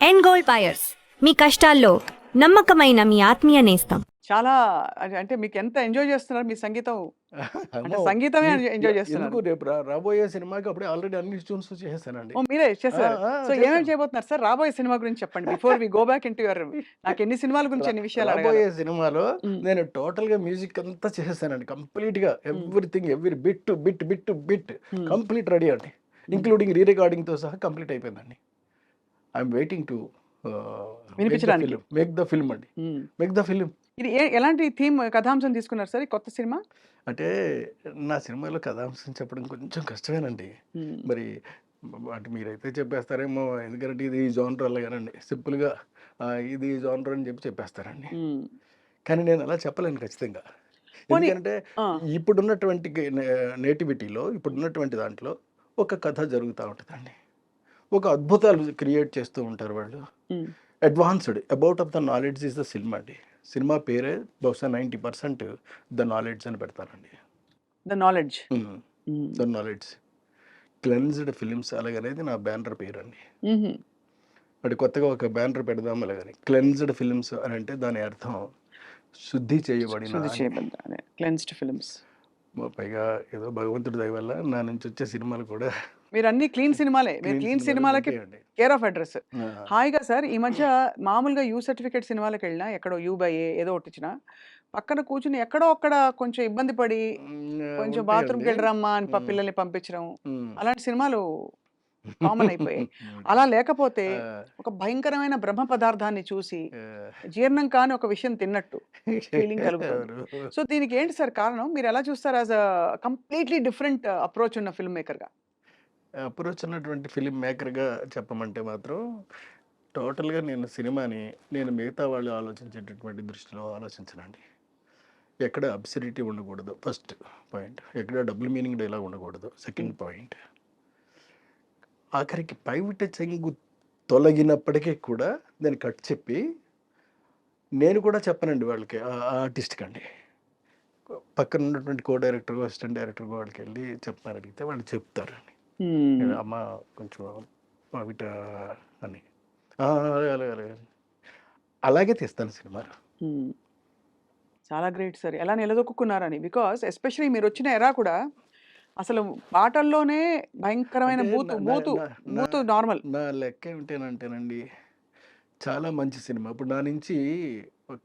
End gold buyers మీ కష్టాల్లో నమ్మకమైన మీ ఆత్మీయ నేస్తం. చాలా అంటే మీకు ఎంత ఎంజాయ్ చేస్తున్నారు మీ సంగీతం? అంటే అమ్మో! సంగీతమే ఎంజాయ్ ఎందుకు చేస్తున్నారు. రేపు రాబోయే సినిమాకి అప్పుడే ఆల్రెడీ అన్ని ట్యూన్స్ చేసేసానండి. ఓహ్! మీరే చేసారు. సో ఏమేమి చేశాను. చేయబోతున్నారు సార్? రాబోయే సినిమా గురించి చెప్పండి. Before we go back into your నాకు ఎన్ని సినిమాల గురించి ఎన్ని విషయాలు అడగాలి. రాబోయే సినిమాలో హ్మ్. నేను టోటల్‌గా మ్యూజిక్ అంతా చేసేసానండి. కంప్లీట్‌గా everything every bit hmm. Complete ready అండి. ఇంక్లూడింగ్ రీ రికార్డింగ్‌తో సహా కంప్లీట్ అయిపోయిందండి. ఐ యామ్ వెయిటింగ్ టు వినిపించడానికి. మేక్ ద ఫిల్మ్ అండి. హ్మ్. Make the film. ఇది ఎలాంటి థీమ్ కథాంశం తీసుకున్నారు సార్ ఈ కొత్త సినిమా? అంటే నా సినిమాలో కథాంశం చెప్పడం కొంచెం కష్టమేనండి. హ్మ్. మరి అంటే మీరైతే చెప్పేస్తారేమో, ఎందుకంటే ఇది జోనర్ అలాగేనండి. సింపుల్‌గా ఇది జోనర్ అని చెప్పేస్తారండి. హ్మ్. కానీ నేను అలా చెప్పలేను ఖచ్చితంగా. పోనీ ఎందుకంటే ఆ! ఇప్పుడున్నటువంటి నేటివిటీలో ఇప్పుడున్నటువంటి దాంట్లో ఒక కథ జరుగుతూ ఉంటుందండి. ఒక అద్భుతాలు క్రియేట్ చేస్తూ ఉంటారు వాళ్ళు. హ్మ్. Advanced about of the knowledge is the cinema అండి. సినిమా పేరే బహుశా 90% ద నాలెడ్జ్ అని పెడతానండి. The knowledge. హ్మ్. హ్మ్. The knowledge. క్లెన్స్డ్ ఫిలిమ్స్ అలాగనేది నా బ్యానర్ పేరండి. హుహు. అంటే కొత్తగా ఒక బ్యానర్ పెడదాం అలాగని. క్లెన్స్డ్ ఫిలిమ్స్ అని అంటే దాని అర్థం శుద్ధి చేయబడిన శుద్ధి అని. చేయబడ్డ అదే క్లెన్స్డ్ ఫిల్మ్స్. పైగా ఏదో భగవంతుడి దయ వల్ల నా నుంచి వచ్చే సినిమాలు కూడా మీరు అన్ని క్లీన్ సినిమాలే. మీరు క్లీన్ క్లీన్ సినిమాలే సినిమాలకి ఉంటాయండి. Care of address. ఆ. హాయిగా సార్ ఈ మధ్య మామూలుగా యూ సర్టిఫికేట్ సినిమాలకెళ్ళినా ఎక్కడో యూ బై ఏ ఏదో ఒకటిచ్చినా పక్కన కూర్చొని ఎక్కడో అక్కడ కొంచెం ఇబ్బంది పడి కొంచెం ఉంటాయండి. బాత్రూమ్‌కెళ్ళిరమ్మా అని హ్మ్. పిల్లల్ని పంపించడం. హ్మ్. అలాంటి సినిమాలు కామన్ అయిపోయాయి. అలా ఉంటాయి. లేకపోతే ఆ, ఒక భయంకరమైన బ్రహ్మ పదార్థాన్ని చూసి ఆ. జీర్ణం కాని ఒక విషయం తిన్నట్టు ఫీలింగ్ కలుగుతుంది. ఎవరు? సో దీనికి ఏంటి సార్ కారణం? మీరెలా చూస్తారు as a completely different approach ఉన్న ఫిల్మ్ మేకర్‌గా? అప్రోచ్ ఉన్నటువంటి ఫిలిం మేకర్గా చెప్పమంటే మాత్రం టోటల్గా నేను సినిమాని నేను మిగతా వాళ్ళు ఆలోచించేటటువంటి దృష్టిలో ఆలోచించనండి. ఎక్కడ అబ్సర్డిటీ ఉండకూడదు ఫస్ట్ పాయింట్. ఎక్కడ డబుల్ మీనింగ్ డైలాగ్ ఉండకూడదు సెకండ్ పాయింట్. ఆఖరికి పైవిట చెంగు తొలగినప్పటికీ కూడా దాన్ని కట్ చెప్పి నేను కూడా చెప్పనండి వాళ్ళకి ఆ ఆర్టిస్ట్కి అండి. పక్కన ఉన్నటువంటి కో డైరెక్టర్ అసిస్టెంట్ డైరెక్టర్ వాళ్ళకి వెళ్ళి చెప్పమని అడిగితే వాళ్ళు చెప్తారండి. హ్మ్. అమ్మ కొంచెం పవిట అని అలాగే అలాగే అలాగే అలాగే తీస్తాను సినిమా. హ్మ్. చాలా గ్రేట్ సార్. ఎలా నిలదొక్కుకున్నారని. బికాజ్ ఎస్పెషల్లీ మీరొచ్చిన ఎరా కూడా అసలు పాటల్లోనే భయంకరమైన అంటే బూతు, నా బూతు, నా నా బూతు నార్మల్. నా లెక్క ఏమిటంటేనండి, చాలా మంచి సినిమా. ఇప్పుడు నా నుంచి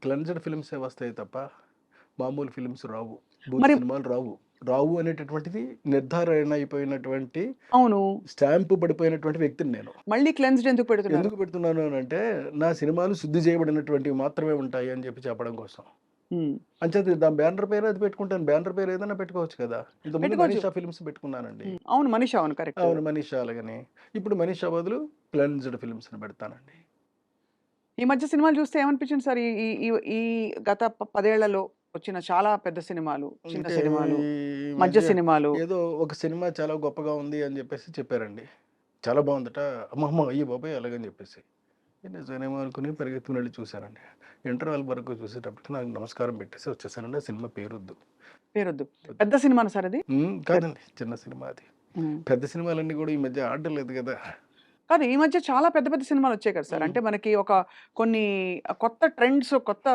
క్లెన్జ్డ్ ఫిల్మ్సే వస్తాయి తప్ప మామూలు ఫిల్మ్స్ రావు. బూత్ మరి సినిమాలు రావు. రావు అనేటటువంటిది నిర్ధారణ అయిపోయినటువంటి అవును. స్టాంపు పడిపోయినటువంటి వ్యక్తిని నేను. మళ్ళీ క్లెన్స్డ్ ఎందుకు పెడుతున్నారు? ఎందుకు పెడుతున్నాను అనంటే నా సినిమాలు శుద్ధి చేయబడినటువంటివి మాత్రమే ఉంటాయి అని చెప్పడం కోసం. హ్మ్. అంచేత దాని బ్యానర్ పేరు అది పెట్టుకుంటాను. బ్యానర్ పేరు ఏదైనా పెట్టుకోవచ్చు కదా! ఇంతకుముందు పెట్టుకోవచ్చు. మనీషా ఫిల్మ్స్ పెట్టుకున్నానండి. హ్మ్. అవును. మనీషా అవును. కరెక్ట్. అవును. మనీషా అలాగని. ఇప్పుడు మనీషా బదులు క్లెన్జ్డ్ ఫిల్మ్స్ అని పెడతానండి. ఈ మధ్య సినిమాలు చూస్తే ఏమనిపించింది సార్? ఈ ఈ ఈ ఈ గత 10 ఏళ్లలో వచ్చిన చాలా పెద్ద సినిమాలు, చిన్న అంటే సినిమాలు, ఈ మధ్య మధ్య సినిమాలు. ఏదో ఒక సినిమా చాలా గొప్పగా ఉంది అని చెప్పారండి. చాలా బావుందట. అమ్మమ్మ! అయ్య బాబోయ్! అలాగని చెప్పేసి. నిజమేమో అనుకుని పరిగెత్తుకుని వెళ్లి చూసానండి. ఇంటర్వెల్ వరకు చూసేటప్పటికి నాకు నమస్కారం పెట్టేసి వచ్చేసానండి. ఆ సినిమా పేరొద్దు. పేరొద్దు. పెద్ద సినిమానా సార్ అది? కాదండి. చిన్న సినిమా అది. హ్మ్. పెద్ద సినిమాలన్నీ కూడా ఈ మధ్య ఆడడం లేదు కదా! కాదు. ఈ మధ్య చాలా పెద్ద పెద్ద సినిమాలొచ్చాయి కదా సార్. హ్మ్. అంటే మనకి ఒక కొన్ని కొత్త ట్రెండ్స్, కొత్త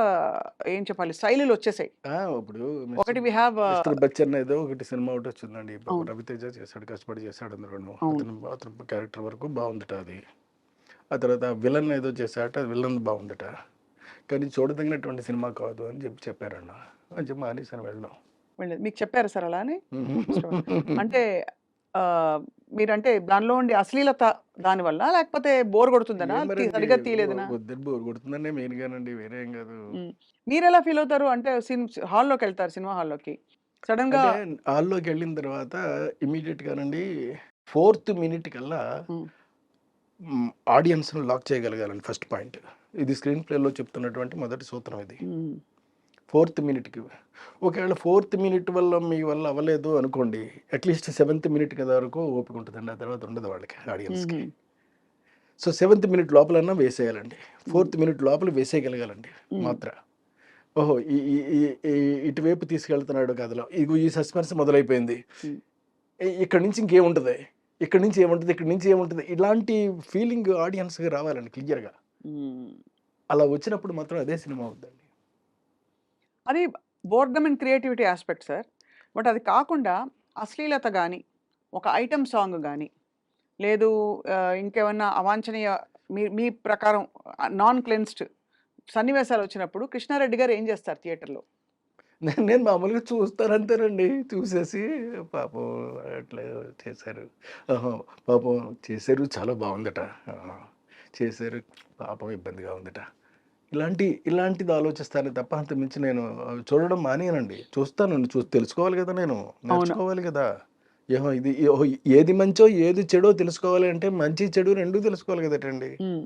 ఏం చెప్పాలి స్టైలులొచ్చేసాయి. ఇప్పుడు ఒకటి వి హావ్ మిస్టర్ బచ్చన్ ఏదో ఒకటి సినిమా ఒకటొచ్చిందండి. అవును. రవితేజ చేశాడు. కష్టపడి చేశాడు అందులోను. అవును. అతని క్యారెక్టర్ వరకు బావుందట అది. ఆ తర్వాత విలన్ ఏదో చేశాడట. అది విలన్ బావుందట. కానీ చూడదగినటువంటి సినిమా కాదు అని చెప్పారన్న. అని చెప్పి మానేసాను వెళ్ళడం. వెళ్ళేది. మీకు చెప్పారా సార్ అలా అని? అంటే మీరంటే దానిలో ఉండే అశ్లీలత దాని వల్ల? లేకపోతే బోర్ కొడుతుందనా? ఏం మరండి సరిగ్గా తీయలేదనా? వద్దని బోర్ కొడుతుందండి మెయిన్‌గానండి. వేరే ఏం కాదు. హ్మ్. మీరెలా ఫీల్ అవుతారు? అంటే హాల్లోకెళ్తారు సినిమా హాల్లోకి. సడెన్‌గా అంటే హాల్లోకెళ్ళిన తర్వాత ఇమ్మీడియేట్‌గానండి ఫోర్త్ మినిట్ కల్లా హ్మ్. ఆడియన్స్‌ని లాక్ చేయగలగాలండి ఫస్ట్ పాయింట్. ఇది స్క్రీన్ ప్లేలో చెప్తున్నటువంటి మొదటి సూత్రం ఇది. హ్మ్. ఫోర్త్ మినిట్‌కి. ఒకవేళ ఫోర్త్ మినిట్ వల్ల మీ వల్ల అవ్వలేదు అనుకోండి. అట్‌లీస్ట్ సెవెంత్ మినిట్ కదా వరకు ఓపిక ఉంటదండి. ఆ తర్వాత ఉండదు వాళ్ళకి ఆడియన్స్‌కి. హుహు. సో, సెవెంత్ మినిట్ లోపలన్నా వేసేయాలండి. హ్మ్. ఫోర్త్ మినిట్ లోపల వేసేయగలగాలండి హ్మ్. మాత్ర. ఓహో! ఈ ఈ ఈ ఈ ఇటువైపు తీసుకెళ్తున్నాడు కథలో. ఇగో ఈ సస్పెన్స్ మొదలైపోయింది. హ్మ్. ఇక్కడి నుంచి ఇంకేముంటది? ఇక్కడి నుంచి ఏముంటుంది, ఇక్కడి నుంచి ఏముంటుంది, ఇలాంటి ఫీలింగ్ ఆడియన్స్‌కి రావాలండి క్లియర్‌గా. హ్మ్. అలా వచ్చినప్పుడు మాత్రం అదే సినిమా అవుద్దండి. అది boredom and creativity aspect sir. But అది కాకుండా అశ్లీలత గాని, ఒక ఐటెమ్ సాంగ్ గాని, లేదు ఇంకేమన్నా అవాంఛనీయ మీ మీ ప్రకారం నాన్ క్లెన్స్డ్ సన్నివేశాలొచ్చినప్పుడు కృష్ణారెడ్డి గారు ఏం చేస్తారు థియేటర్‌లో? నేను నేను మామూలుగా చూస్తాను అంతేనండి. చూసేసి పాపం అట్లా చేశారు. ఆహా! పాపం చేశారు చాలా బావుందట. ఆహా! చేశారు పాపం ఇబ్బందిగా ఉందట. ఇలాంటిది ఆలోచిస్తానే తప్ప అంతకు మించి నేను చూడడం మానేయనండి. చూస్తాను. చూసి తెలుసుకోవాలి కదా నేను. అవును. నేర్చుకోవాలి కదా! ఓహో! ఏది మంచో, ఏది చెడో తెలుసుకోవాలి అంటే మంచి, చెడు 2 తెలుసుకోవాలి కదటండి. హ్మ్.